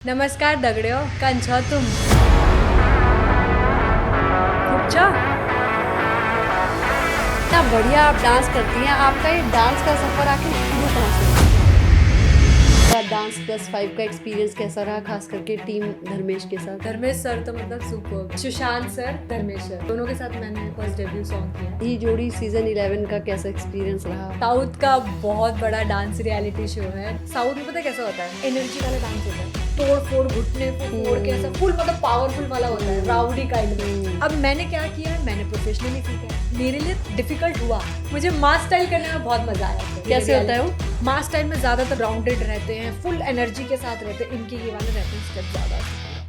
नमस्कार दगड़ियों, कन छो तुम? खूब छो? इतना बढ़िया आप डांस करती हैं। आपका ये डांस का सफर आखिर शुरू कहाँ से हुआ? डांस प्लस 5 का एक्सपीरियंस कैसा रहा, खास करके टीम धर्मेश के साथ? धर्मेश सर तो मतलब super. Sushant sir, Dharmesh sir दोनों के साथ मैंने फर्स्ट डेब्यू सॉन्ग किया। ये जोड़ी सीजन 11 का कैसा एक्सपीरियंस रहा? साउथ का बहुत बड़ा डांस रियलिटी शो है। साउथ में पता है कैसा होता है? एनर्जी वाला डांस होता है, तोड़ फोड़ घुटने को फोड़ के ऐसा फुल मतलब पावरफुल वाला होता है, राउडी काइंड में। अब मैंने क्या किया है, मैंने प्रोफेशनली सीखा है। मेरे लिए डिफिकल्ट हुआ, मुझे मास स्टाइल करने में बहुत मजा आया। कैसे होता है वो? मास स्टाइल में ज्यादातर राउंडेड रहते हैं, फुल एनर्जी के साथ रहते हैं। इनके ये वाले रहते हैं स्टेप ज्यादा।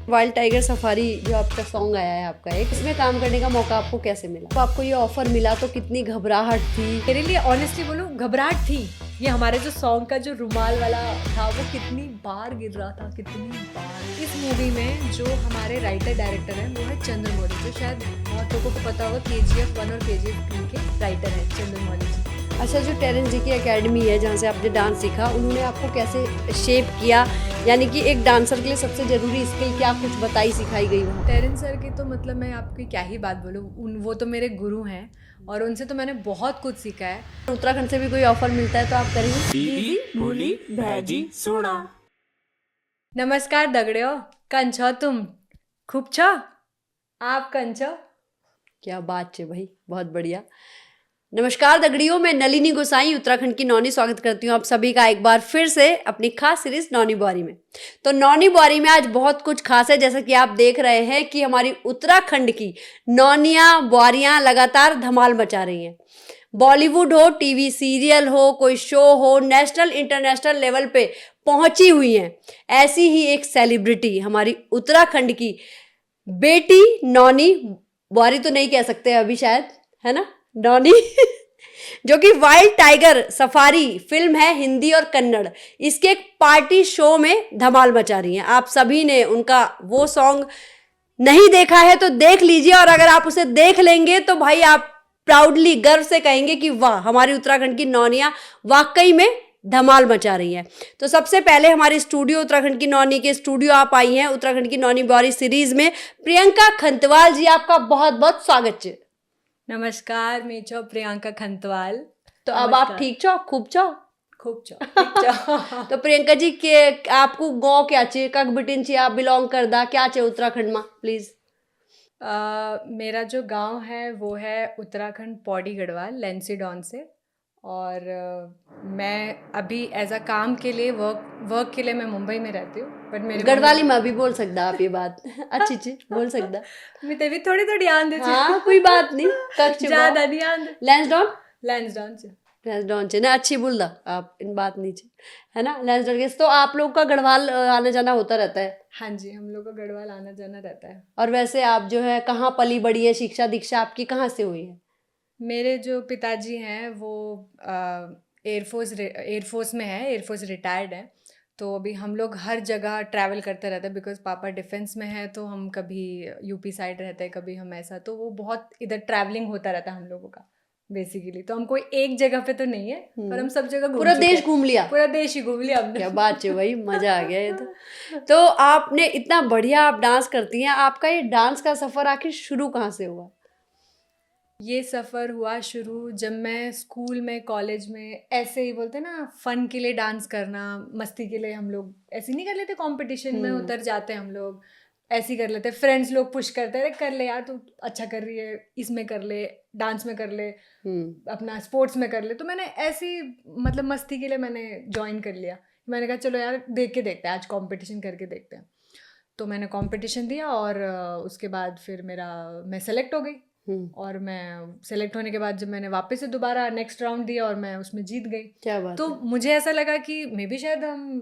वाइल्ड टाइगर सफारी जो आपका सॉन्ग आया है आपका एक, इसमें काम करने का मौका आपको कैसे मिला? तो आपको ये ऑफर मिला तो कितनी घबराहट थी? मेरे लिए ऑनेस्टली बोलूं, घबराहट थी। ये हमारे जो सॉन्ग का जो रुमाल वाला था वो कितनी बार गिर रहा था, कितनी बार। इस मूवी में जो हमारे राइटर डायरेक्टर हैं वो है चंद्रमौली, जो शायद बहुत लोगों को पता होगा। KGF 1 और KGF 2 के राइटर हैं चंद्रमौली जी। अच्छा, जो टेरेंस जी की एकेडमी है जहाँ से आपने डांस सीखा, उन्होंने आपको कैसे शेप किया? यानी कि एक डांसर के लिए सबसे जरूरी स्किल क्या कुछ बताई सिखाई गई वहाँ? टेरेंस सर की तो मतलब मैं आपकी क्या ही बात बोलूँ, वो तो मेरे गुरु हैं और उनसे तो मैंने बहुत कुछ सीखा है। उत्तराखंड से भी कोई ऑफर मिलता है तो आप करेंगे? दीदी बोली भैजी सुना। नमस्कार दगड़ियों, कन छो तुम? खूब छो? आप कन छो? क्या बात है भाई, बहुत बढ़िया। नमस्कार दगड़ियों, मैं नलिनी गोसाई उत्तराखंड की नौनी स्वागत करती हूँ आप सभी का एक बार फिर से अपनी खास सीरीज नौनी बुआरी में। तो नौनी बुआरी में आज बहुत कुछ खास है, जैसा कि आप देख रहे हैं कि हमारी उत्तराखंड की नौनियाँ बुआरियाँ लगातार धमाल मचा रही हैं। बॉलीवुड हो, टीवी सीरियल हो, कोई शो हो, नेशनल इंटरनेशनल लेवल पे पहुंची हुई हैं। ऐसी ही एक सेलिब्रिटी हमारी उत्तराखंड की बेटी नौनी बुआरी तो नहीं कह सकते अभी शायद, है ना, नौनी जो कि वाइल्ड टाइगर सफारी फिल्म है, हिंदी और कन्नड़, इसके एक पार्टी शो में धमाल मचा रही हैं। आप सभी ने उनका वो सॉन्ग नहीं देखा है तो देख लीजिए, और अगर आप उसे देख लेंगे तो भाई आप प्राउडली गर्व से कहेंगे कि वाह, हमारी उत्तराखंड की नौनियां वाकई में धमाल मचा रही है। तो सबसे पहले हमारे स्टूडियो, उत्तराखंड की नौनी के स्टूडियो आप आई हैं उत्तराखंड की नौनी बुआरी सीरीज में। प्रियंका खंतवाल जी, आपका बहुत बहुत स्वागत है। नमस्कार, मैं छो प्रियंका खंतवाल। तो अब आप ठीक छो, खूब छो? खूब छो, ठीक छो। तो प्रियंका जी के आपको गाँव क्या चाहिए, कग बिटिन चाहिए, आप बिलोंग करदा क्या चाहिए उत्तराखंड में प्लीज? मेरा जो गांव है वो है उत्तराखंड पौड़ी गढ़वाल, लेंसीडॉन से। और मैं अभी एज अ काम के लिए वर्क के लिए मैं मुंबई में रहती हूँ। बट मेरे गढ़वाली में भी बोल सकदा आप ये बात? अच्छी अच्छी बोल सकदा। मैं तेरी थोड़ी थोड़ी आंद हाँ कोई बात नहीं, कक्ष ज्यादा नहीं आंद। लैंसडाउन लैंसडॉन से। लैंसडाउन से ना, अच्छी बोल दा आप, इन बात नीचे, है ना, लैंसडाउन के। तो आप लोग का गढ़वाल आना जाना होता रहता है? हाँ जी, हम लोग का गढ़वाल आना जाना रहता है। और वैसे आप जो है कहाँ पली बड़ी है, शिक्षा दीक्षा आपकी कहाँ से हुई है? मेरे जो पिताजी हैं वो एयरफोर्स में है, एयरफोर्स रिटायर्ड है। तो अभी हम लोग हर जगह ट्रैवल करते रहते हैं, बिकॉज पापा डिफेंस में है। तो हम कभी यूपी साइड रहते हैं, कभी हम ऐसा, तो वो बहुत इधर ट्रैवलिंग होता रहता है हम लोगों का बेसिकली। तो हम कोई एक जगह पे तो नहीं है, पर हम सब जगह पूरा देश घूम लिया? पूरा देश ही घूम लिया हमने। क्या बात है भाई, मजा आ गया ये तो आपने इतना बढ़िया आप डांस करती हैं, आपका ये डांस का सफर आखिर शुरू कहाँ से हुआ? ये सफ़र हुआ शुरू जब मैं स्कूल में, कॉलेज में, ऐसे ही बोलते ना, फ़न के लिए डांस करना, मस्ती के लिए हम लोग ऐसे नहीं कर लेते, कंपटीशन में उतर जाते हैं हम लोग, ऐसे ही कर लेते, फ्रेंड्स लोग पुश करते हैं, अरे कर ले यार, तू अच्छा कर रही है, इसमें कर ले, डांस में कर ले, अपना स्पोर्ट्स में कर ले। तो मैंने ऐसी मतलब मस्ती के लिए मैंने ज्वाइन कर लिया। मैंने कहा चलो यार देख के देखते हैं, आज कंपटीशन करके देखते हैं। तो मैंने कंपटीशन दिया और उसके बाद फिर मैं सेलेक्ट हो गई। और मैं सेलेक्ट होने के बाद जब मैंने वापस से दोबारा नेक्स्ट राउंड दिया और मैं उसमें जीत गई। क्या बात तो है? मुझे ऐसा लगा कि मे बी शायद हम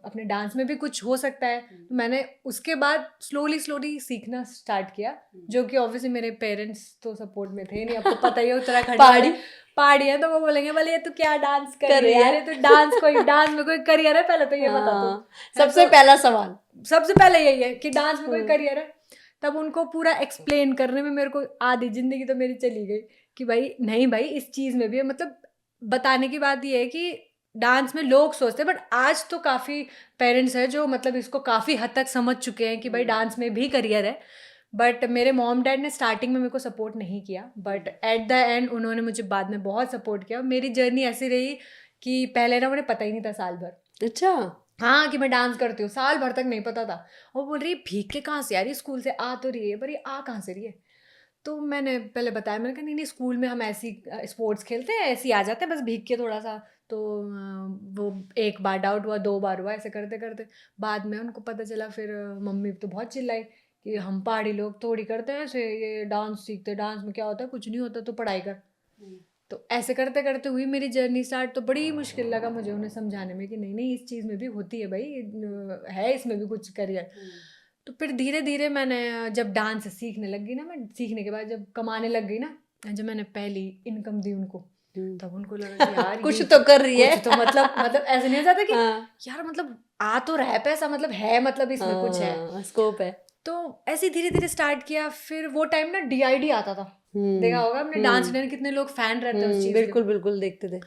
अपने डांस में भी कुछ हो सकता है। तो मैंने उसके बाद स्लोली सीखना स्टार्ट किया, जो कि ऑब्वियसली मेरे पेरेंट्स तो सपोर्ट में थे नहीं। आपको पता ही है उत्तराखंड पहाड़ी है, तो वो बोलेंगे बोले ये तू क्या डांस कर रही है, तो डांस में कोई करियर है, पहले तो ये बता दो। सबसे पहला सवाल सबसे पहले यही है कि डांस में कोई करियर है। तब उनको पूरा एक्सप्लेन करने में मेरे को आधी ज़िंदगी तो मेरी चली गई कि भाई नहीं भाई, इस चीज़ में भी है। मतलब बताने की बात ये है कि डांस में लोग सोचते हैं, बट आज तो काफ़ी पेरेंट्स हैं जो मतलब इसको काफ़ी हद तक समझ चुके हैं कि भाई डांस में भी करियर है। बट मेरे मॉम डैड ने स्टार्टिंग में मेरे को सपोर्ट नहीं किया, बट एट द एंड उन्होंने मुझे बाद में बहुत सपोर्ट किया। मेरी जर्नी ऐसी रही कि पहले ना उन्हें पता ही नहीं था साल भर, अच्छा। हाँ, कि मैं डांस करती हूँ, साल भर तक नहीं पता था। और बोल रही भीग के कहाँ से आ रही है, स्कूल से आ तो रही है, पर ये आ कहाँ से रही है। तो मैंने पहले बताया, मैंने कहा नहीं नहीं, स्कूल में हम ऐसी स्पोर्ट्स खेलते हैं, ऐसे ही आ जाते हैं बस भीग के थोड़ा सा। तो वो एक बार डाउट हुआ, 2 बार हुआ, ऐसे करते करते बाद में उनको पता चला। फिर मम्मी तो बहुत चिल्लाई कि हम पहाड़ी लोग थोड़ी करते हैं ऐसे, ये डांस सीखते, डांस में क्या होता है, कुछ नहीं होता, तो पढ़ाई कर। तो ऐसे करते करते हुई मेरी जर्नी स्टार्ट। तो बड़ी मुश्किल लगा मुझे उन्हें समझाने में कि नहीं नहीं, इस चीज़ में भी होती है भाई, है इसमें भी कुछ करियर। तो फिर धीरे धीरे मैंने जब डांस सीखने लग गई ना, मैं सीखने के बाद जब कमाने लग गई ना, जब मैंने पहली इनकम दी उनको, तब उनको लगा कि यार कुछ ये तो कर रही है। कुछ तो मतलब ऐसे नहीं हो जाता कि हाँ, यार मतलब आ तो रहा है पैसा, मतलब है, मतलब इसमें कुछ है। हाँ, स्कोप है। तो ऐसे धीरे धीरे स्टार्ट किया। फिर वो टाइम ना DID आता था, देखा होगा आपने, डांस इंडिया, कितने लोग फैन रहते हैं उस चीज़ के। बिल्कुल बिल्कुल देखते थे।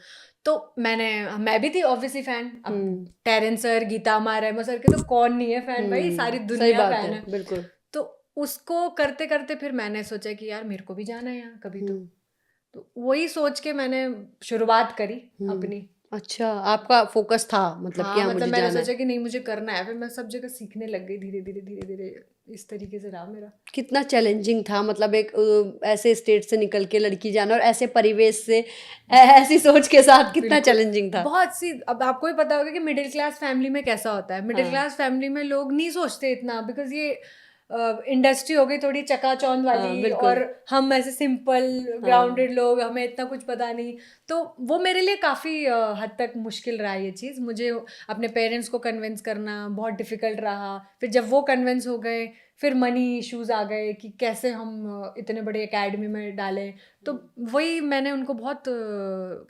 तो मैं भी थी ऑब्वियसली फैन। अब टेरेंस सर, गीता मा, रेमो सर के तो कौन नहीं है फैन भाई, सारी सही दुनिया बात फैन है, है। बिल्कुल। तो उसको करते करते फिर मैंने सोचा कि यार मेरे को भी जाना है यहाँ कभी। तो वही सोच के मैंने शुरुआत करी अपनी। अच्छा, आपका फोकस था मतलब कि हाँ, हाँ मतलब मुझे मैंने जाना सोचा है। कि नहीं मुझे करना है। फिर मैं सब जगह सीखने लग गई धीरे धीरे धीरे धीरे, इस तरीके से रहा मेरा। कितना चैलेंजिंग था मतलब एक ऐसे स्टेट से निकल के लड़की जाना और ऐसे परिवेश से ऐसी सोच के साथ कितना बिल्कुल, चैलेंजिंग था। बहुत सी। अब आपको भी पता होगा कि मिडिल क्लास फैमिली में कैसा होता है। मिडिल क्लास फैमिली में लोग नहीं सोचते इतना, बिकॉज ये इंडस्ट्री हो गई थोड़ी चकाचौंध वाली, बिल्कुल। और हम ऐसे सिंपल ग्राउंडेड लोग, हमें इतना कुछ पता नहीं। तो वो मेरे लिए काफ़ी हद तक मुश्किल रहा ये चीज़। मुझे अपने पेरेंट्स को कन्विंस करना बहुत डिफ़िकल्ट रहा। फिर जब वो कन्विंस हो गए, फिर मनी इश्यूज आ गए कि कैसे हम इतने बड़े एकेडमी में डालें। तो वही मैंने उनको बहुत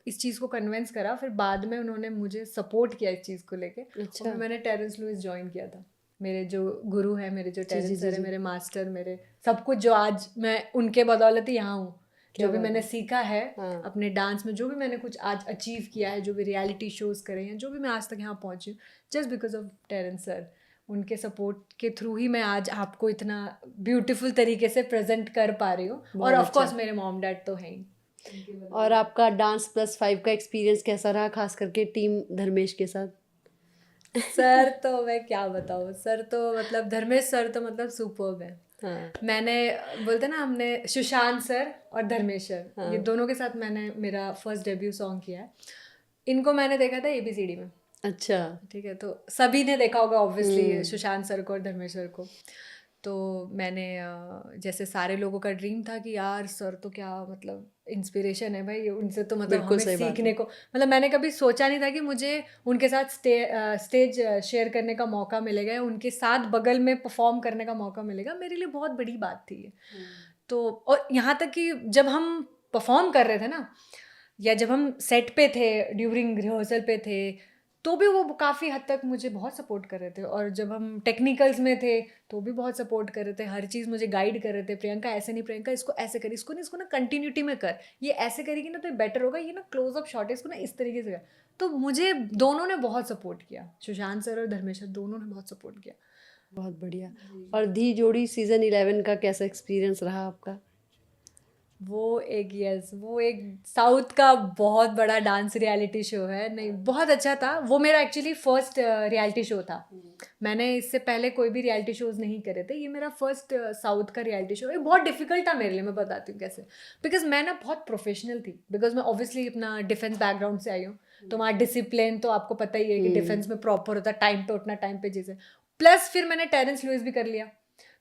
इस चीज़ को कन्विंस करा। फिर बाद में उन्होंने मुझे सपोर्ट किया इस चीज़ को लेके। अच्छा। और फिर मैंने टेरेंस लुइस ज्वाइन किया था। मेरे जो गुरु है, मेरे जो टेरेंस सर है, मेरे मास्टर, मेरे सब कुछ, जो आज मैं उनके बदौलत ही यहाँ हूँ। जो भी मैंने सीखा है अपने डांस में, जो भी मैंने कुछ आज अचीव किया है, जो भी रियलिटी शोज करे हैं, जो भी मैं आज तक यहाँ पहुँची हूँ, just because of Terence sir. उनके सपोर्ट के थ्रू ही मैं आज आपको इतना ब्यूटीफुल तरीके से प्रेजेंट कर पा रही हूँ। और ऑफ कोर्स मेरे मॉम डैड तो हैं ही। और आपका डांस +5 का एक्सपीरियंस कैसा रहा, खास करके टीम धर्मेश के साथ? सर तो मैं क्या बताऊँ, सर तो मतलब धर्मेश सर तो मतलब सुपर्ब है। हाँ। मैंने बोलते ना, हमने सुशांत सर और धर्मेश सर, ये दोनों के साथ मैंने मेरा फर्स्ट डेब्यू सॉन्ग किया है। इनको मैंने देखा था ABCD में। अच्छा। ठीक है, तो सभी ने देखा होगा ऑब्वियसली सुशांत सर को और धर्मेश सर को। तो मैंने जैसे सारे लोगों का ड्रीम था कि यार सर तो क्या मतलब इंस्पिरेशन है भाई, उनसे तो मतलब हमें सीखने को, मतलब मैंने कभी सोचा नहीं था कि मुझे उनके साथ स्टेज शेयर करने का मौका मिलेगा, उनके साथ बगल में परफॉर्म करने का मौका मिलेगा। मेरे लिए बहुत बड़ी बात थी ये। तो और यहाँ तक कि जब हम परफॉर्म कर रहे थे ना, या जब हम सेट पे थे, ड्यूरिंग रिहर्सल पे थे, तो भी वो काफ़ी हद तक मुझे बहुत सपोर्ट कर रहे थे। और जब हम टेक्निकल्स में थे तो भी बहुत सपोर्ट कर रहे थे, हर चीज़ मुझे गाइड कर रहे थे। प्रियंका ऐसे नहीं, प्रियंका इसको ऐसे कर, इसको नहीं, इसको ना कंटिन्यूटी में कर, ये ऐसे करेगी ना तो बेटर होगा, ये ना क्लोज अप शॉट है, इसको ना इस तरीके से कर। तो मुझे दोनों ने बहुत सपोर्ट किया, सुशांत सर और धर्मेश सर दोनों ने बहुत सपोर्ट किया। बहुत बढ़िया। और धी जोड़ी सीजन 11 का कैसा एक्सपीरियंस रहा आपका? वो एक साउथ का बहुत बड़ा डांस रियलिटी शो है। नहीं, बहुत अच्छा था वो। मेरा एक्चुअली फर्स्ट रियलिटी शो था। मैंने इससे पहले कोई भी रियलिटी शोज नहीं करे थे, ये मेरा फर्स्ट साउथ का रियलिटी शो है। बहुत डिफिकल्ट था मेरे लिए, मैं बताती हूँ कैसे। बिकॉज मैं ना बहुत प्रोफेशनल थी, बिकॉज मैं ऑब्वियसली अपना डिफेंस बैकग्राउंड से आई हूँ। तो वहाँ डिसिप्लिन तो आपको पता ही है कि डिफेंस में प्रॉपर होता है, टाइम पे उठना, टाइम पे चीज़ें। प्लस फिर मैंने टेरेंस लुइस भी कर लिया,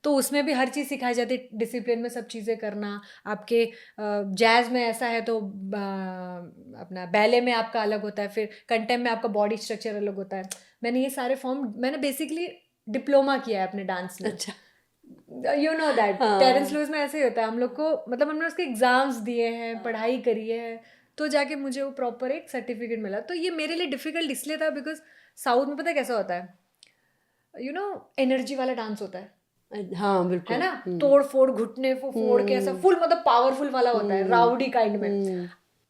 तो उसमें भी हर चीज़ सिखाई जाती है, डिसिप्लिन में सब चीज़ें करना। आपके जैज़ में ऐसा है तो अपना बैले में आपका अलग होता है, फिर कंटेम में आपका बॉडी स्ट्रक्चर अलग होता है। मैंने ये सारे फॉर्म, मैंने बेसिकली डिप्लोमा किया है अपने डांस में। अच्छा। You know that Terence Lewis में ऐसे ही होता है। हम लोग को मतलब हमने उसके एग्जाम्स दिए हैं, पढ़ाई करी है, तो जाके मुझे वो प्रॉपर एक सर्टिफिकेट मिला। तो ये मेरे लिए डिफिकल्ट इसलिए था बिकॉज साउथ में पता है कैसा होता है, यू नो एनर्जी वाला डांस होता है। हाँ बिल्कुल है ना, तोड़ फोड़, घुटने फोड़ के ऐसा फुल मतलब पावरफुल वाला होता है, राउडी काइंड में।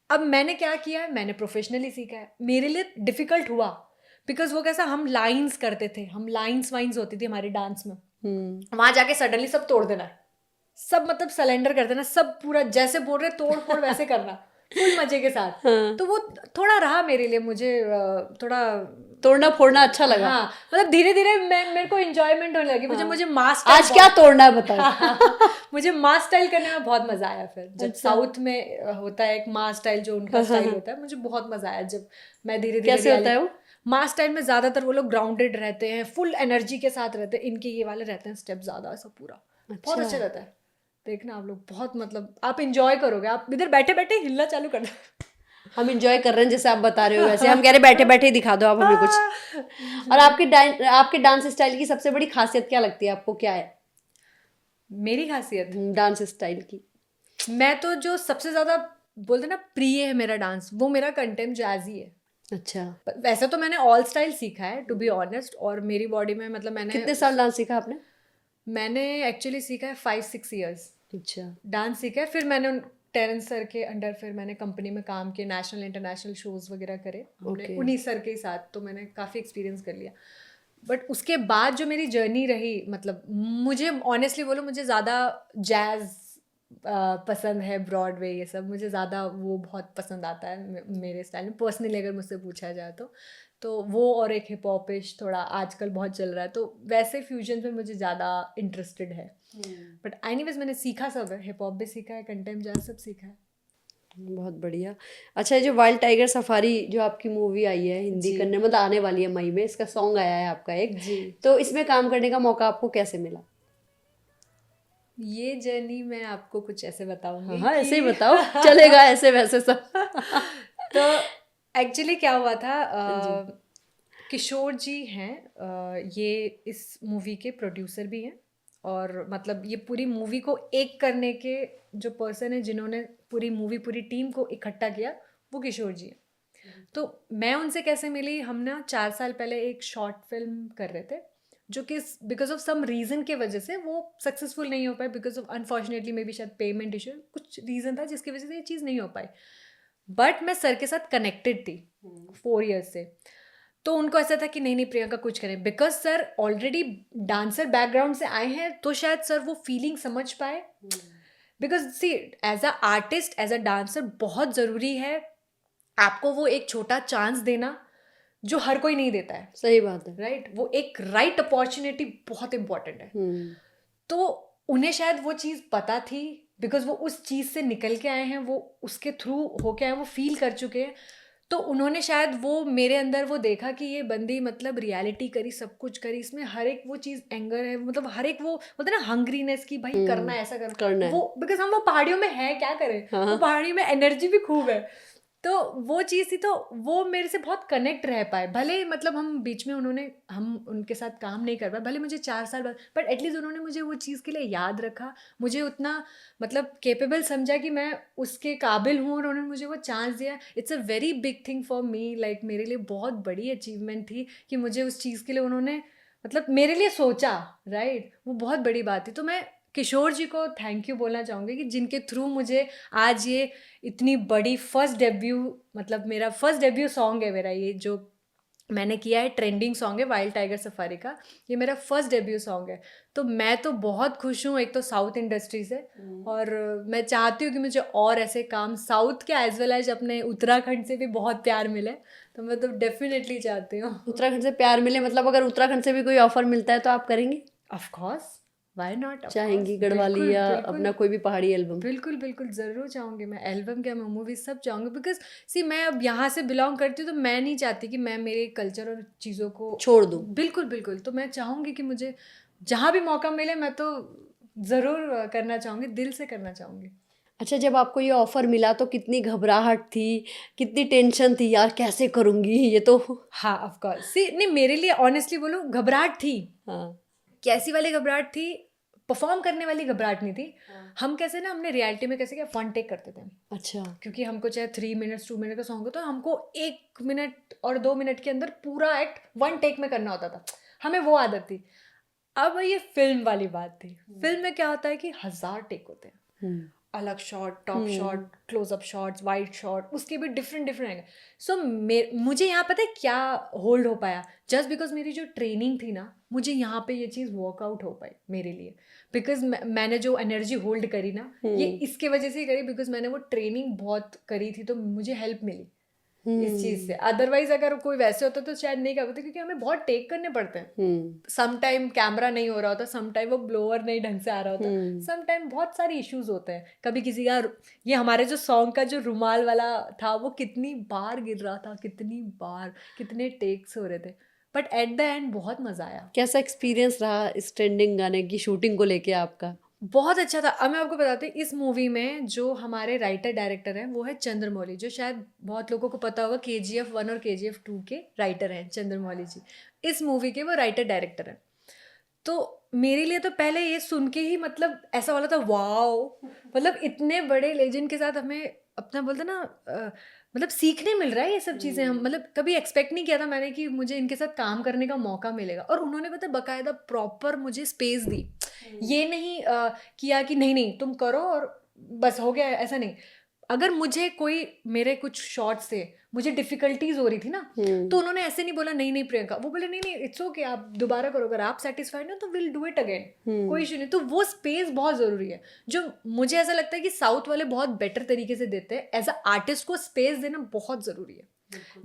अब मैंने क्या किया है, मैंने प्रोफेशनली सीखा है, मेरे लिए डिफिकल्ट हुआ बिकॉज वो कैसा, हम लाइंस करते थे, हम लाइंस वाइंस होती थी हमारी डांस में, वहां जाके सडनली सब तोड़ देना, सब मतलब सलेंडर कर देना, सब पूरा जैसे बोल रहे तोड़ फोड़ वैसे करना फुल मजे के साथ। हाँ। तो वो थोड़ा रहा मेरे लिए, मुझे थोड़ा तोड़ना फोड़ना अच्छा लगा। हाँ, मतलब धीरे धीरे मेरे को एंजॉयमेंट होने लगी। मुझे मास आज क्या तोड़ना है बताओ। मुझे मास स्टाइल करने में बहुत मजा आया। फिर जब अच्छा। साउथ में होता है एक मास स्टाइल, जो उनका स्टाइल होता है, मुझे बहुत मजा आया जब मैं धीरे धीरे। कैसे होता है वो? मास स्टाइल में ज्यादातर वो लोग ग्राउंडेड रहते हैं, फुल एनर्जी के साथ रहते हैं, इनके ये वाले रहते हैं स्टेप ज्यादा, ऐसा पूरा बहुत अच्छा रहता है। देखना आप लोग, बहुत मतलब आप इंजॉय करोगे, आप इधर बैठे बैठे हिलना चालू कर दो। हम इंजॉय कर रहे हैं जैसे आप बता रहे हो, वैसे हम कह रहे बैठे बैठे ही दिखा दो आप हमें कुछ। और आपके डांस स्टाइल की सबसे बड़ी खासियत क्या लगती है आपको, क्या है मेरी खासियत डांस स्टाइल की? मैं तो जो सबसे ज्यादा बोलते ना प्रिय है मेरा डांस, वो मेरा कंटेम जैज ही है। अच्छा। वैसे तो मैंने ऑल स्टाइल सीखा है टू बी ऑनेस्ट, और मेरी बॉडी में मतलब मैंने कितने साल डांस सीखा आपने? मैंने एक्चुअली सीखा है 5-6 ईयर्स अच्छा। डांस सीखा है। फिर मैंने टेरेंस सर के अंडर फिर मैंने कंपनी में काम किया, नेशनल इंटरनेशनल शोज वगैरह करे हमने उन्हीं सर के साथ, तो मैंने काफ़ी एक्सपीरियंस कर लिया। बट उसके बाद जो मेरी जर्नी रही, मतलब मुझे ऑनेस्टली बोलो, मुझे ज़्यादा जैज़ पसंद है, ब्रॉडवे ये सब मुझे ज़्यादा वो बहुत पसंद आता है मेरे स्टाइल में पर्सनली, अगर मुझसे पूछा जाए तो वो, और एक हिप हॉपिश थोड़ा आजकल बहुत चल रहा है, तो वैसे फ्यूजन में मुझे ज़्यादा इंटरेस्टेड है। बट एनीवेज मैंने सीखा सब है, हिप हॉप भी सीखा है, कंटेम जैज सब सीखा है। बहुत बढ़िया। अच्छा, जो वाइल्ड टाइगर सफारी जो आपकी मूवी आई है हिंदी करने, मतलब आने वाली है मई में, इसका सॉन्ग आया है आपका एक जी, तो इसमें काम करने का मौका आपको कैसे मिला? ये जर्नी मैं आपको कुछ ऐसे बताऊंगी। हाँ, ऐसे ही बताओ, चलेगा ऐसे वैसे सब। तो एक्चुअली क्या हुआ था, किशोर जी हैं, ये इस मूवी के प्रोड्यूसर भी हैं, और मतलब ये पूरी मूवी को एक करने के जो पर्सन है, जिन्होंने पूरी मूवी पूरी टीम को इकट्ठा किया, वो किशोर जी हैं। तो मैं उनसे कैसे मिली, हम ना 4 साल पहले एक शॉर्ट फिल्म कर रहे थे, जो कि बिकॉज ऑफ सम रीज़न के वजह से वो सक्सेसफुल नहीं हो पाई, because of unfortunately maybe शायद पेमेंट इशू, कुछ रीज़न था जिसकी वजह से ये चीज़ नहीं हो पाई। बट मैं सर के साथ कनेक्टेड थी 4 ईयर्स से, तो उनको ऐसा था कि नहीं नहीं प्रियंका कुछ करें, because sir already dancer background से आए हैं, तो शायद सर वो फीलिंग समझ पाए। Because see, as a artist, as a dancer बहुत ज़रूरी है आपको वो एक छोटा चांस देना जो हर कोई नहीं देता है। सही बात है। राइट, वो एक राइट अपॉर्चुनिटी बहुत इंपॉर्टेंट है। तो उन्हें शायद वो चीज़ पता थी, बिकॉज वो उस चीज़ से निकल के आए हैं, वो उसके थ्रू होके आए, वो फील कर चुके हैं। तो उन्होंने शायद वो मेरे अंदर वो देखा कि ये बंदी मतलब रियलिटी करी, सब कुछ करी, इसमें हर एक वो चीज़ एंगर है, मतलब हर एक वो बोलते हैं ना हंग्रीनेस की, भाई करना है, ऐसा करना है वो, बिकॉज हम वो पहाड़ियों में है, क्या करें, वो पहाड़ियों में एनर्जी भी खूब है, तो वो चीज़ थी। तो वो मेरे से बहुत कनेक्ट रह पाए, भले मतलब हम बीच में हम उनके साथ काम नहीं कर पाए, भले मुझे 4 साल बाद, बट एटलीस्ट उन्होंने मुझे वो चीज़ के लिए याद रखा, मुझे उतना मतलब केपेबल समझा कि मैं उसके काबिल हूँ, और उन्होंने मुझे वो चांस दिया। It's a very big thing for me, like मेरे लिए बहुत बड़ी अचीवमेंट थी कि मुझे उस चीज़ के लिए उन्होंने मतलब मेरे लिए सोचा, राइट, वो बहुत बड़ी बात थी। तो मैं किशोर जी को थैंक यू बोलना चाहूँगी कि जिनके थ्रू मुझे आज ये इतनी बड़ी फर्स्ट डेब्यू, मतलब मेरा फर्स्ट डेब्यू सॉन्ग है मेरा, ये जो मैंने किया है ट्रेंडिंग सॉन्ग है वाइल्ड टाइगर सफारी का, ये मेरा फर्स्ट डेब्यू सॉन्ग है। तो मैं तो बहुत खुश हूँ, एक तो साउथ इंडस्ट्री से, और मैं चाहती हूँ कि मुझे और ऐसे काम साउथ के एज वेल एज अपने उत्तराखंड से भी बहुत प्यार मिले, तो मैं तो डेफिनेटली चाहती हूँ। उत्तराखंड से प्यार मिले, मतलब अगर उत्तराखंड से भी कोई ऑफर मिलता है तो आप करेंगी? ऑफ कोर्स, व्हाई नॉट, चाहेंगी गढ़वाली या अपना कोई भी पहाड़ी एल्बम? बिल्कुल बिल्कुल ज़रूर चाहूँगी मैं, एल्बम क्या, मैं मूवी सब चाहूँगी, बिकॉज सी मैं अब यहाँ से बिलोंग करती हूँ, तो मैं नहीं चाहती कि मैं मेरे कल्चर और चीज़ों को छोड़ दूँ। बिल्कुल बिल्कुल, तो मैं चाहूँगी कि मुझे जहाँ भी मौका मिले मैं तो ज़रूर करना चाहूँगी, दिल से करना चाहूँगी। अच्छा, जब आपको ये ऑफर मिला तो कितनी घबराहट थी, कितनी टेंशन थी, यार कैसे करूँगी ये तो? हाँ ऑफ कोर्स, सी नहीं, मेरे लिए ऑनेस्टली बोलूँ घबराहट थी। हाँ। कैसी वाली घबराहट थी, परफॉर्म करने वाली घबराहट नहीं थी। हम कैसे ना, हमने रियलिटी में कैसे क्या वन टेक करते थे। अच्छा। क्योंकि हमको चाहे 3 मिनट्स 2 मिनट का सॉन्ग हो, तो हमको 1 मिनट और 2 मिनट के अंदर पूरा एक्ट वन टेक में करना होता था, हमें वो आदत थी। अब ये फिल्म वाली बात थी, फिल्म में क्या होता है कि 1000 टेक होते हैं। अलग shot, top shot, closeup shots, wide shot, उसके भी डिफरेंट डिफरेंट एंगल. सो मुझे यहाँ पता है क्या होल्ड हो पाया, जस्ट बिकॉज मेरी जो ट्रेनिंग थी ना, मुझे यहाँ पे ये चीज़ वर्कआउट हो पाई मेरे लिए. बिकॉज मैंने जो एनर्जी होल्ड करी ना, ये इसके वजह से ही करी, बिकॉज मैंने वो ट्रेनिंग बहुत करी थी, तो मुझे हेल्प मिली इस चीज से. अदरवाइज अगर कोई वैसे होता तो शायद नहीं कर पाते, क्योंकि हमें बहुत टेक करने पड़ते हैं. सम टाइम कैमरा नहीं हो रहा होता, सम टाइम वो ब्लोअर नहीं ढंग से आ रहा होता, सम टाइम बहुत सारे इश्यूज होते हैं. कभी किसी का ये हमारे जो सॉन्ग का जो रुमाल वाला था, वो कितनी बार गिर रहा था, कितनी बार, कितने टेक्स हो रहे थे, बट एट द एंड बहुत मजा आया. कैसा एक्सपीरियंस रहा इस ट्रेंडिंग गाने की शूटिंग को लेके आपका? बहुत अच्छा था. अब मैं आपको बताती हूँ, इस मूवी में जो हमारे राइटर डायरेक्टर हैं वो है चंद्रमौली, जो शायद बहुत लोगों को पता होगा, KGF 1 और KGF 2 के राइटर हैं चंद्रमौली जी. इस मूवी के वो राइटर डायरेक्टर हैं. तो मेरे लिए तो पहले ये सुन के ही मतलब ऐसा वाला था, वाओ, मतलब इतने बड़े लेजेंड के साथ हमें अपना बोलते ना मतलब सीखने मिल रहा है ये सब चीज़ें. हम मतलब कभी एक्सपेक्ट नहीं किया था मैंने कि मुझे इनके साथ काम करने का मौका मिलेगा, और उन्होंने पता बकायदा प्रॉपर मुझे स्पेस दी. ये नहीं किया कि नहीं नहीं तुम करो और बस हो गया, ऐसा नहीं. अगर मुझे कोई मेरे कुछ शॉट्स से मुझे डिफिकल्टीज हो रही थी ना, तो उन्होंने ऐसे नहीं बोला नहीं नहीं प्रियंका, वो बोले नहीं नहीं इट्स ओके, आप दोबारा करो, अगर आप सेटिस्फाइड हो तो विल डू इट अगेन, कोई इशू नहीं. तो वो स्पेस बहुत ज़रूरी है, जो मुझे ऐसा लगता है कि साउथ वाले बहुत बेटर तरीके से देते हैं. एज अ आर्टिस्ट को स्पेस देना बहुत ज़रूरी है.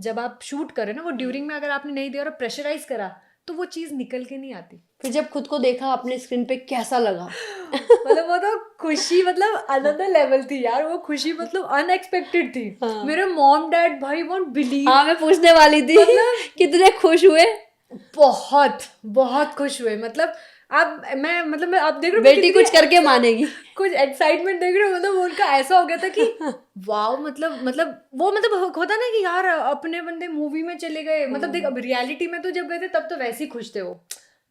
जब आप शूट करें ना, वो ड्यूरिंग में अगर आपने नहीं दिया और प्रेशराइज करा, तो वो चीज़ निकल के नहीं आती. फिर जब खुद को देखा अपने स्क्रीन पे कैसा लगा? मतलब वो तो खुशी मतलब अनदर लेवल थी यार. वो खुशी मतलब अनएक्सपेक्टेड थी. मेरे मॉम डैड भाई वोंट बिलीव. हाँ, मैं पूछने वाली थी कितने खुश हुए? बहुत बहुत खुश हुए. मतलब अब मैं आप देख रहे हो बेटी कुछ करके मानेगी. कुछ एक्साइटमेंट देख रहे हो. मतलब उनका ऐसा हो गया था कि वाओ, मतलब वो मतलब होता ना कि यार अपने बंदे मूवी में चले गए. मतलब देख, अब रियलिटी में तो जब गए थे तब तो वैसे ही खुश थे वो.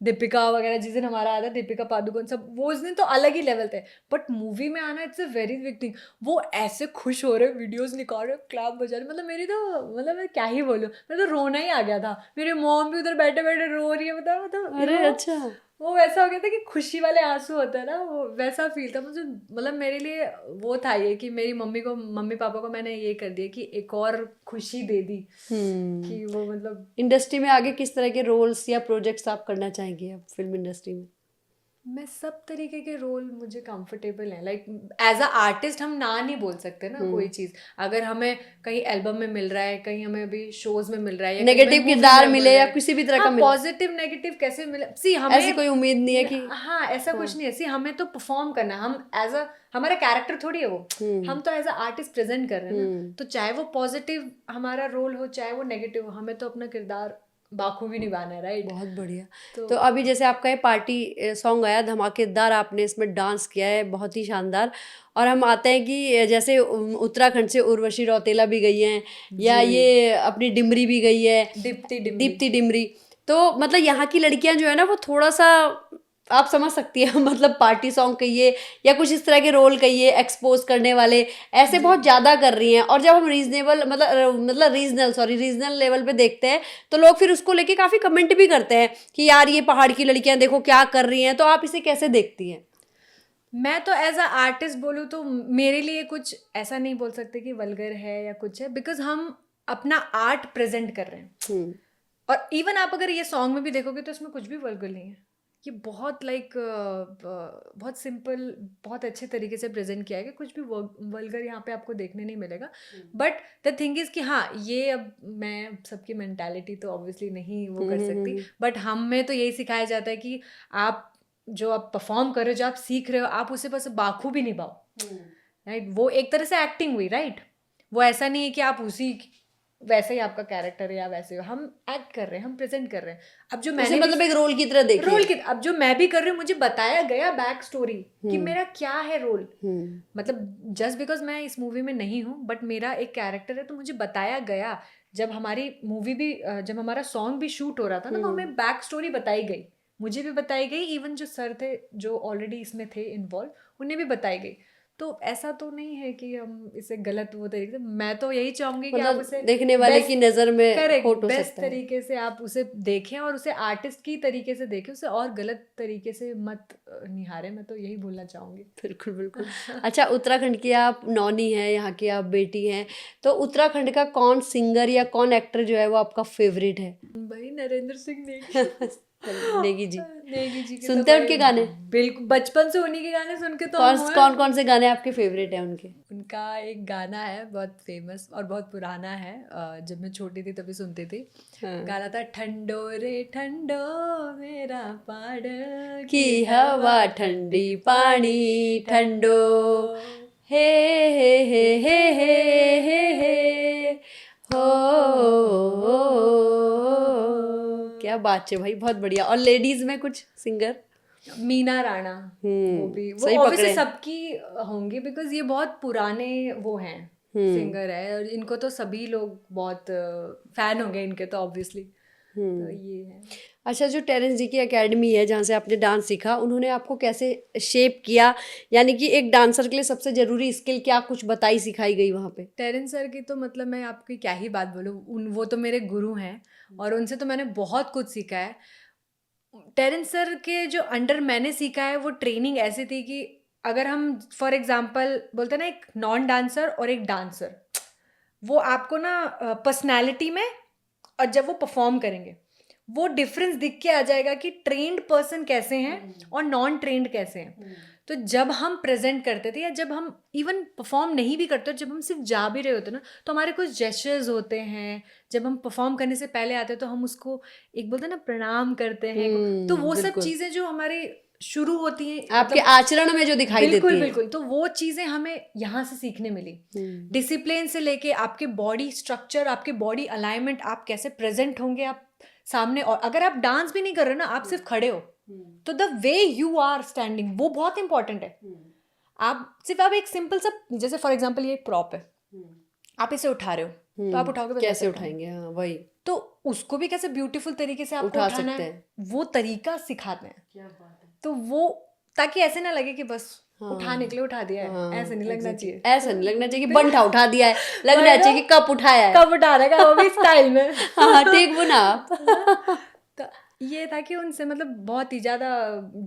दीपिका वगैरह जिस दिन हमारा आया था, दीपिका पादुकोण सब, वो उस दिन तो अलग ही लेवल थे. बट मूवी में आना it's a very big thing. वो ऐसे खुश हो रहे, वीडियोस निकाल रहे, क्लैप बजा रहे. मतलब मेरी तो मतलब मैं क्या ही बोलूँ, मेरा तो रोना ही आ गया था. मेरी मॉम भी उधर बैठे बैठे रो रही है. मतलब अरे अच्छा. वो वैसा हो गया था कि खुशी वाले आंसू होते हैं ना, वो वैसा फील था मुझे. मतलब मेरे लिए वो था ये कि मेरी मम्मी पापा को मैंने ये कर दिया कि एक और खुशी दे दी कि वो मतलब. इंडस्ट्री में आगे किस तरह के रोल्स या प्रोजेक्ट्स आप करना चाहेंगे अब फिल्म इंडस्ट्री में? मैं सब तरीके के रोल मुझे कंफर्टेबल हैं. लाइक एज अ आर्टिस्ट हम ना नहीं बोल सकते ना कोई चीज़. अगर हमें कहीं एल्बम में मिल रहा है, कहीं हमें अभी शोज में मिल रहा है, या नेगेटिव किरदार मिले या किसी भी तरह का मिले, पॉजिटिव नेगेटिव कैसे मिले, सी हमें ऐसी कोई उम्मीद नहीं है कि हाँ ऐसा कुछ नहीं है. सी हमें तो परफॉर्म करना है. हम एज अ हमारा कैरेक्टर थोड़ी है वो, हम तो एज अ आर्टिस्ट प्रेजेंट कर रहे हैं ना. तो चाहे वो पॉजिटिव हमारा रोल हो, चाहे वो नेगेटिव हो, हमें तो अपना किरदार बाखूबी निभाना है. राइट. बहुत बढ़िया. तो अभी जैसे आपका ये पार्टी सॉन्ग आया धमाकेदार, आपने इसमें डांस किया है बहुत ही शानदार. और हम आते हैं कि जैसे उत्तराखंड से उर्वशी रौतेला भी गई हैं, या ये अपनी डिमरी भी गई है, दीप्ति डिमरी. तो मतलब यहाँ की लड़कियां जो है ना, वो थोड़ा सा आप समझ सकती है मतलब पार्टी सॉन्ग कहिए या कुछ इस तरह के रोल कहिए, एक्सपोज करने वाले ऐसे बहुत ज़्यादा कर रही हैं. और जब हम रीजनल लेवल पे देखते हैं तो लोग फिर उसको लेके काफ़ी कमेंट भी करते हैं कि यार ये पहाड़ की लड़कियां देखो क्या कर रही हैं. तो आप इसे कैसे देखती हैं? मैं तो एज अ आर्टिस्ट बोलूँ तो मेरे लिए कुछ ऐसा नहीं बोल सकते कि वल्गर है या कुछ है, बिकॉज हम अपना आर्ट प्रेजेंट कर रहे हैं. और इवन आप अगर ये सॉन्ग में भी देखोगे तो इसमें कुछ भी वल्गर नहीं है. ये बहुत बहुत सिंपल, बहुत अच्छे तरीके से प्रेजेंट किया है कि कुछ भी वल्गर यहाँ पे आपको देखने नहीं मिलेगा. बट द थिंग इज़ कि हाँ, ये अब मैं सबकी मेंटालिटी तो ऑब्वियसली नहीं वो कर सकती, बट हम में तो यही सिखाया जाता है कि आप जो आप परफॉर्म कर रहे हो, जो आप सीख रहे हो, आप उसे बस बाखूबी निभाओ. राइट. वो एक तरह से एक्टिंग हुई. राइट. वो ऐसा नहीं है कि आप उसी वैसे ही आपका कैरेक्टर है या वैसे हो. हम एक्ट कर रहे हैं, हम प्रेजेंट कर रहे हैं. अब जो मैंने मतलब एक रोल की तरह देखिए, अब जो मैं भी कर रही हूँ, मुझे बताया गया बैक स्टोरी कि मेरा क्या है रोल. मतलब जस्ट बिकॉज मैं इस मूवी में नहीं हूँ, बट मेरा एक कैरेक्टर है, तो मुझे बताया गया. जब हमारी मूवी भी जब हमारा सॉन्ग भी शूट हो रहा था ना, तो हमें बैक स्टोरी बताई गई, मुझे भी बताई गई, इवन जो सर थे जो ऑलरेडी इसमें थे इन्वॉल्व, उन्हें भी बताई गई. तो ऐसा तो नहीं है कि हम इसे गलत वो तरीके से, मैं तो यही चाहूंगी कि आप मतलब उसे देखने वाले की नजर में करेक्ट खोट हो बेस्ट सकता है। तरीके से आप उसे देखें और उसे आर्टिस्ट की तरीके से देखें, उसे और गलत तरीके से मत निहारें, मैं तो यही बोलना चाहूंगी। बिल्कुल बिल्कुल। अच्छा, उत्तराखंड की आप नौनी हैं, यहाँ की आप बेटी हैं, तो उत्तराखंड का कौन सिंगर या कौन एक्टर जो है वो आपका फेवरेट है? भाई नरेंद्र सिंह नेगी। नेगी जी। नेगी जी के तो सुनते हैं भाई उनके गाने? बिल्कुल, बचपन से उन्हीं के गाने सुन के तो कौन हम हुए। कौन कौन से गाने आपके फेवरेट हैं उनके? उनका एक गाना है बहुत फेमस और बहुत पुराना है, जब मैं छोटी थी तभी सुनती थी। हाँ। गाना था ठंडो रे ठंडो मेरा पहाड़ की हवा ठंडी पानी ठंडो, हे हे हो। क्या बात है भाई, बहुत बढ़िया। और लेडीज में कुछ सिंगर? मीना राणा, वो भी, वो सही ऑब्वियसली पकड़े। सबकी होंगी बिकॉज ये बहुत पुराने वो हैं सिंगर है, और इनको तो सभी लोग बहुत फैन होंगे इनके तो ऑब्वियसली। तो ये है। अच्छा, जो टेरेंस जी की एकेडमी है जहाँ से आपने डांस सीखा, उन्होंने आपको कैसे शेप किया, यानी कि एक डांसर के लिए सबसे जरूरी स्किल क्या कुछ बताई सिखाई गई वहाँ पे? टेरेंस सर की तो मतलब मैं आपकी क्या ही बात बोलूँ, वो तो मेरे गुरु हैं और उनसे तो मैंने बहुत कुछ सीखा है। टेरेंस सर के जो अंडर मैंने सीखा है वो ट्रेनिंग ऐसी थी कि अगर हम फॉर एग्जांपल बोलते हैं ना, एक नॉन डांसर और एक डांसर, वो आपको ना पर्सनालिटी में और जब वो परफॉर्म करेंगे वो डिफरेंस दिख के आ जाएगा कि ट्रेंड पर्सन कैसे हैं और नॉन ट्रेंड कैसे हैं। तो जब हम प्रेजेंट करते थे या जब हम इवन परफॉर्म नहीं भी करते, जब हम सिर्फ जा भी रहे होते ना, तो हमारे कुछ जेस्चर्स होते हैं, जब हम परफॉर्म करने से पहले आते हैं तो हम उसको एक बोलते हैं ना प्रणाम करते हैं, तो वो सब बिल्कुल। चीज़ें जो हमारी शुरू होती हैं आपके आचरण में जो दिखाई देती बिल्कुल है। बिल्कुल, तो वो चीज़ें हमें यहाँ से सीखने मिली। डिसिप्लिन से लेके आपके बॉडी स्ट्रक्चर, आपके बॉडी अलाइनमेंट, आप कैसे प्रेजेंट होंगे आप सामने, और अगर आप डांस भी नहीं कर रहे हो ना, आप सिर्फ खड़े हो, तो the way you are standing वो बहुत इंपॉर्टेंट है। आप एक सिंपल सा, जैसे फॉर एग्जांपल ये एक प्रॉप है, आप इसे उठा रहे हो, तो आप उठाओगे तो कैसे उठाएंगे? हाँ वही, तो उसको भी कैसे ब्यूटीफुल तरीके से आपको उठा उठाना सकते है, हैं। वो तरीका सिखाते हैं। क्या बात है। तो वो ताकि ऐसे ना लगे कि बस उठाने के लिए उठा दिया है, ऐसे नहीं लगना चाहिए। ऐसा नहीं लगना चाहिए कि बंठा उठा दिया है, लगना चाहिए कि कप उठाया है। कब उठाने का, वो भी स्टाइल में। हाँ ठीक बोला आप। तो ये था कि उनसे मतलब बहुत ही ज़्यादा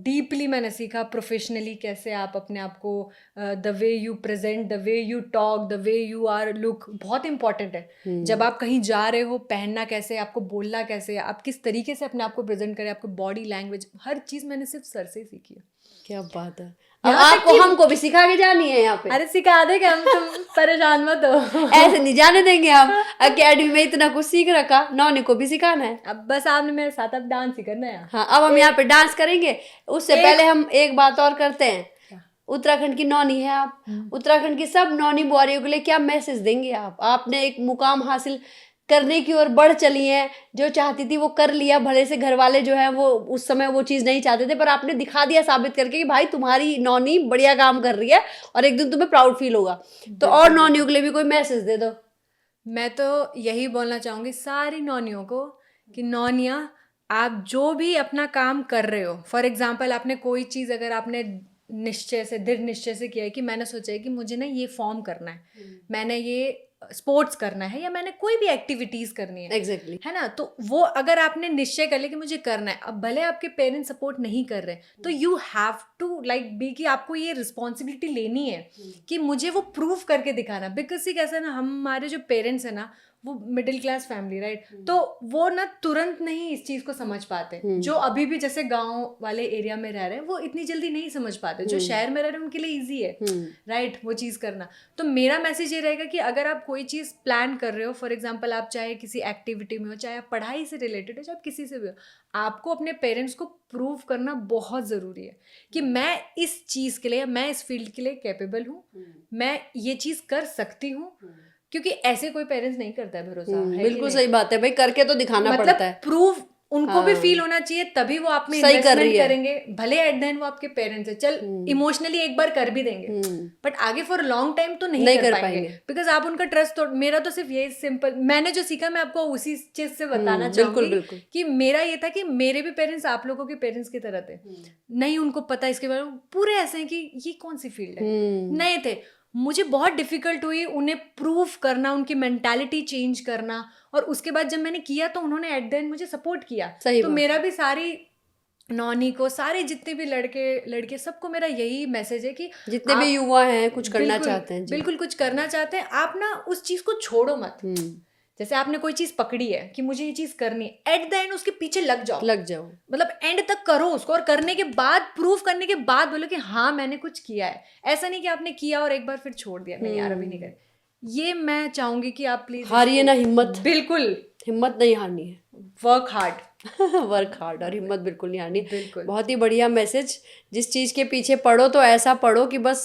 डीपली मैंने सीखा प्रोफेशनली कैसे आप अपने आप को, the way you present, the way you talk, the way you are look बहुत इंपॉर्टेंट है। जब आप कहीं जा रहे हो, पहनना कैसे, आपको बोलना कैसे, आप किस तरीके से अपने आप को प्रेजेंट करें, आपको बॉडी लैंग्वेज, हर चीज़ मैंने सिर्फ सर से ही सीखी है। क्या बात है। अब आपको हमको भी सिखा के जानी है यहाँ पे। अरे सिखा देंगे हम, तुम परेशान मत हो। ऐसे नहीं जाने देंगे हम। अकेडमी में इतना कुछ सीख रखा, नौनी को भी सिखाना है। अब बस आपने मेरे साथ अब डांस ही करना है। हाँ, अब हम यहाँ पे डांस करेंगे। उससे पहले हम एक बात और करते हैं। उत्तराखंड की नौनी है आप, उत्तराखंड की सब नौनी बुआरियों के लिए क्या मैसेज देंगे आप? आपने एक मुकाम हासिल करने की ओर बढ़ चली हैं, जो चाहती थी वो कर लिया, भले से घर वाले जो है वो उस समय वो चीज़ नहीं चाहते थे, पर आपने दिखा दिया साबित करके कि भाई तुम्हारी नौनी बढ़िया काम कर रही है और एक दिन तुम्हें प्राउड फील होगा। तो और नौनियों के लिए भी कोई मैसेज दे दो। मैं तो यही बोलना चाहूँगी सारी नौनियों को कि नौनियाँ, आप जो भी अपना काम कर रहे हो, फॉर एग्जांपल आपने कोई चीज़, अगर आपने निश्चय से, दृढ़ निश्चय से किया है कि मैंने सोचा है कि मुझे ना ये फॉर्म करना है, मैंने ये स्पोर्ट्स करना है, या मैंने कोई भी एक्टिविटीज करनी है, एग्जैक्टली है ना, तो वो अगर आपने निश्चय कर लिया कि मुझे करना है, अब भले आपके पेरेंट्स सपोर्ट नहीं कर रहे, तो you have to like be कि आपको ये रिस्पॉन्सिबिलिटी लेनी है कि मुझे वो प्रूव करके दिखाना। बिकॉज कैसा है ना, हमारे जो पेरेंट्स है ना वो मिडिल क्लास फैमिली, राइट, तो वो ना तुरंत नहीं इस चीज़ को समझ पाते। जो अभी भी जैसे गांव वाले एरिया में रह रहे हैं वो इतनी जल्दी नहीं समझ पाते, जो शहर में रह रहे हैं उनके लिए इजी है, राइट, वो चीज़ करना। तो मेरा मैसेज ये रहेगा कि अगर आप कोई चीज़ प्लान कर रहे हो, फॉर एग्जाम्पल आप चाहे किसी एक्टिविटी में हो, चाहे आप पढ़ाई से रिलेटेड हो, चाहे आप किसी से भी हो, आपको अपने पेरेंट्स को प्रूव करना बहुत ज़रूरी है कि मैं इस चीज़ के लिए, मैं इस फील्ड के लिए कैपेबल हूँ, मैं ये चीज़ कर सकती हूँ, क्योंकि ऐसे कोई पेरेंट्स नहीं करता है भरोसा। बिल्कुल सही बात है भाई, करके तो दिखाना मतलब पड़ता है। प्रूव उनको भी फील होना चाहिए, तभी वो आप में सही कर रही इन्वेस्टमेंट है। करेंगे। भले एट द एंड वो आपके पेरेंट्स है, चल इमोशनली एक बार कर भी देंगे, बट आगे फॉर लॉन्ग टाइम तो नहीं कर पाएंगे, बिकॉज आप उनका ट्रस्ट तोड़। मेरा तो सिर्फ यही सिंपल, मैंने जो सीखा मैं आपको उसी चीज से बताना चाहूंगी कि मेरा ये था कि मेरे भी पेरेंट्स आप लोगों के पेरेंट्स की तरह थे, नहीं उनको पता इसके बारे में, पूरे ऐसे हैं कि ये कौन सी फील्ड है, नए थे। मुझे बहुत डिफिकल्ट हुई उन्हें प्रूव करना, उनकी मेंटालिटी चेंज करना, और उसके बाद जब मैंने किया तो उन्होंने एट द एंड मुझे सपोर्ट किया। तो मेरा भी सारी नॉनी को, सारे जितने भी लड़के लड़के, सबको मेरा यही मैसेज है कि जितने भी युवा हैं कुछ करना चाहते हैं, बिल्कुल कुछ करना चाहते हैं, आप ना उस चीज को छोड़ो मत। जैसे आपने कोई चीज पकड़ी है कि मुझे ये चीज करनी है, एट द एंड उसके पीछे लग जाओ, मतलब एंड तक करो उसको, और करने के बाद, प्रूफ करने के बाद बोलो कि हाँ मैंने कुछ किया है। ऐसा नहीं कि आपने किया और एक बार फिर छोड़ दिया, नहीं यार अभी नहीं कर। ये मैं चाहूंगी कि आप प्लीज हारिए ना हिम्मत, बिल्कुल हिम्मत नहीं हारनी है, वर्क हार्ड वर्क हार्ड, और हिम्मत बिल्कुल नहीं हारनी। बिल्कुल। बहुत ही बढ़िया मैसेज। जिस चीज के पीछे पढ़ो तो ऐसा पढ़ो कि बस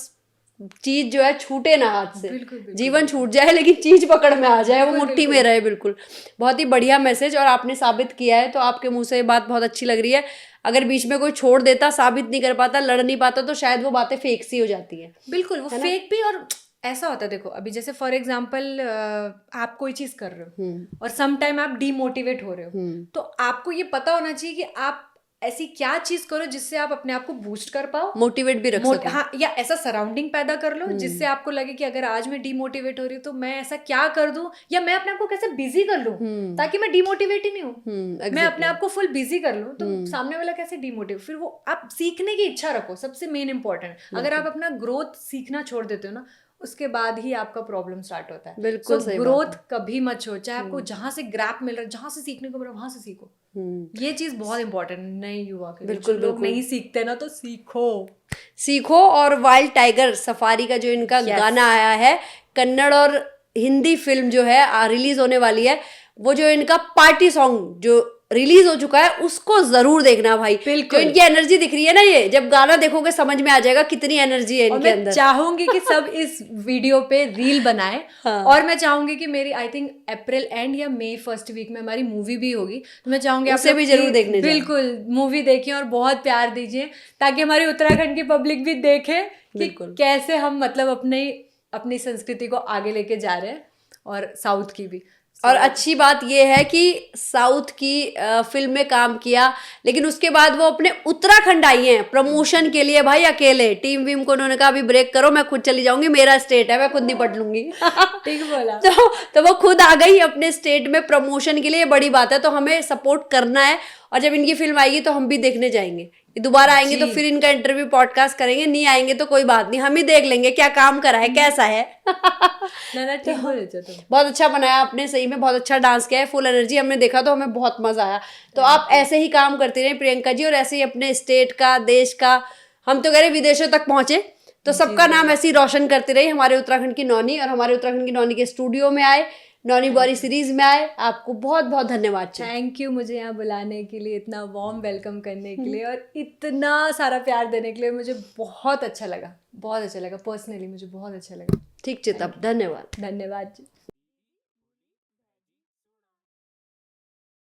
चीज जो है छूटे ना हाथ से, जीवन छूट जाए लेकिन चीज पकड़ में आ जाए, वो मुट्ठी में रहे। बिल्कुल, बहुत ही बढ़िया मैसेज, और आपने साबित किया है, तो आपके मुंह से ये बात बहुत अच्छी लग रही है। अगर बीच में कोई छोड़ देता, साबित नहीं कर पाता, लड़ नहीं पाता, तो शायद वो बातें फेक सी हो जाती है। बिल्कुल, वो फेक भी। और ऐसा होता है, देखो अभी जैसे फॉर एग्जाम्पल आप कोई चीज कर रहे हो और सम टाइम आप डीमोटिवेट हो रहे हो, तो आपको ये पता होना चाहिए कि आप ऐसी क्या चीज करो जिससे आप अपने आप को बूस्ट कर पाओ, मोटिवेट भी रख सको। हाँ, या ऐसा सराउंडिंग पैदा कर लो जिससे आपको लगे कि अगर आज मैं डीमोटिवेट हो रही हूँ तो मैं ऐसा क्या कर दूं, या मैं अपने आप को कैसे बिजी कर लूं ताकि मैं डीमोटिवेट ही नहीं हूँ। मैं अपने आप को फुल बिजी कर लूं तो सामने वाला कैसे डीमोटिवेट। फिर वो आप सीखने की इच्छा रखो, सबसे मेन इंपॉर्टेंट। अगर आप अपना ग्रोथ सीखना छोड़ देते हो ना, उसके बाद ही आपका प्रॉब्लम स्टार्ट होता है। बिल्कुल सही ग्रोथ कभी मत छोड़ो, चाहे आपको जहां से ग्रैप मिल रहा है, जहां से सीखने को मिल रहा है, वहां से सीखो। ये चीज बहुत इंपॉर्टेंट नए युवा के लिए। बिल्कुल, लोग नहीं सीखते ना, तो सीखो। और वाइल्ड टाइगर सफारी का जो इनका गाना आया है, कन्नड़ और हिंदी फिल्म जो है रिलीज होने वाली है, वो जो इनका पार्टी सॉन्ग जो रिलीज हो चुका है, उसको जरूर देखना भाई। जो इनकी एनर्जी दिख रही है ना, ये जब गाना देखोगे समझ में आ जाएगा कितनी एनर्जी है इनके अंदर। चाहूंगी कि सब इस वीडियो पे रील बनाए। हाँ। और मैं चाहूंगी कि मेरी आई थिंक अप्रैल एंड या मई फर्स्ट वीक में हमारी मूवी भी होगी, तो मैं चाहूंगी उसे भी जरूर देखने जाएं। बिल्कुल, मूवी देखिए और बहुत प्यार दीजिए, ताकि हमारी उत्तराखंड की पब्लिक भी देखे कि कैसे हम मतलब अपनी संस्कृति को आगे लेके जा रहे हैं, और साउथ की भी। और अच्छी बात यह है कि साउथ की फिल्म में काम किया, लेकिन उसके बाद वो अपने उत्तराखंड आई हैं प्रमोशन के लिए भाई, अकेले। टीम वीम को उन्होंने कहा अभी ब्रेक करो, मैं खुद चली जाऊंगी, मेरा स्टेट है, मैं खुद निपट लूंगी। ठीक बोला। तो वो खुद आ गई अपने स्टेट में प्रमोशन के लिए। बड़ी बात है, तो हमें सपोर्ट करना है, और जब इनकी फिल्म आएगी तो हम भी देखने जाएंगे। दोबारा आएंगे तो फिर इनका इंटरव्यू पॉडकास्ट करेंगे, नहीं आएंगे तो कोई बात नहीं, हम ही देख लेंगे क्या काम करा है, कैसा है। ठीक बोले तो बहुत अच्छा बनाया आपने, सही में बहुत अच्छा डांस किया है, फुल एनर्जी। हमने देखा तो हमें बहुत मजा आया। तो आप ऐसे ही काम करती रहे प्रियंका जी, और ऐसे ही अपने स्टेट का, देश का, हम तो कह रहे विदेशों तक पहुंचे, तो सबका नाम ऐसे ही रोशन करती रही। हमारे उत्तराखंड की नौनी, और हमारे उत्तराखंड की नौनी के स्टूडियो में आए, नौनी बॉरी सीरीज में आए, आपको बहुत बहुत धन्यवाद। थैंक यू मुझे यहाँ बुलाने के लिए, इतना वार्म वेलकम करने के लिए, और इतना सारा प्यार देने के लिए। मुझे बहुत अच्छा लगा, बहुत अच्छा लगा, पर्सनली मुझे बहुत अच्छा लगा। ठीक चितप, धन्यवाद। धन्यवाद जी।